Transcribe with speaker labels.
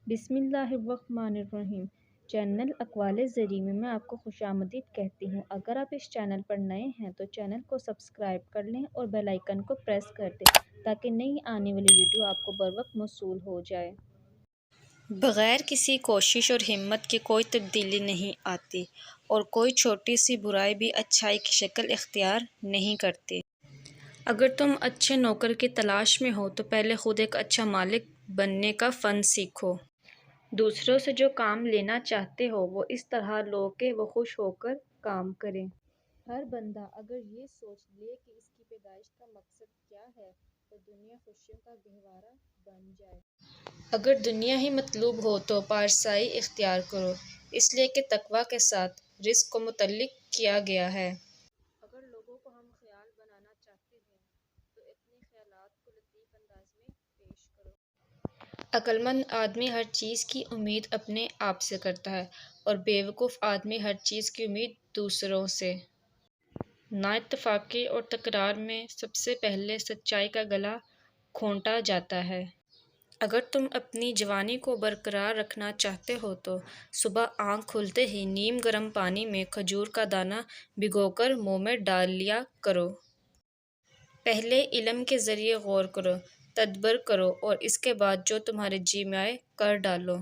Speaker 1: بسم اللہ الرحمن الرحیم۔ چینل اقوال زرعی میں آپ کو خوش آمدید کہتی ہوں۔ اگر آپ اس چینل پر نئے ہیں تو چینل کو سبسکرائب کر لیں اور بیل آئیکن کو پریس کر دیں تاکہ نئی آنے والی ویڈیو آپ کو بروقت موصول ہو جائے۔
Speaker 2: بغیر کسی کوشش اور ہمت کے کوئی تبدیلی نہیں آتی اور کوئی چھوٹی سی برائی بھی اچھائی کی شکل اختیار نہیں کرتی۔ اگر تم اچھے نوکر کی تلاش میں ہو تو پہلے خود ایک اچھا مالک بننے کا فن سیکھو۔
Speaker 1: دوسروں سے جو کام لینا چاہتے ہو وہ اس طرح لو کہ وہ خوش ہو کر کام کریں۔ ہر بندہ اگر یہ سوچ لے کہ اس کی پیدائش کا مقصد کیا ہے تو دنیا خوشیوں کا گہوارہ بن جائے۔
Speaker 2: اگر دنیا ہی مطلوب ہو تو پارسائی اختیار کرو، اس لیے کہ تقویٰ کے ساتھ رزق کو متعلق کیا گیا ہے۔
Speaker 1: اگر لوگوں کو ہم خیال بنانا چاہتے ہیں تو اپنے خیالات کو لطیف انداز میں پیش کرو۔
Speaker 2: عقل مند آدمی ہر چیز کی امید اپنے آپ سے کرتا ہے اور بے وقوف آدمی ہر چیز کی امید دوسروں سے۔ نا اتفاقی اور تکرار میں سب سے پہلے سچائی کا گلا گھونٹا جاتا ہے۔ اگر تم اپنی جوانی کو برقرار رکھنا چاہتے ہو تو صبح آنکھ کھلتے ہی نیم گرم پانی میں کھجور کا دانہ بھگو کر منہ میں ڈال لیا کرو۔ پہلے علم کے ذریعے غور کرو، تدبر کرو اور اس کے بعد جو تمہارے جی میں آئے کر ڈالو۔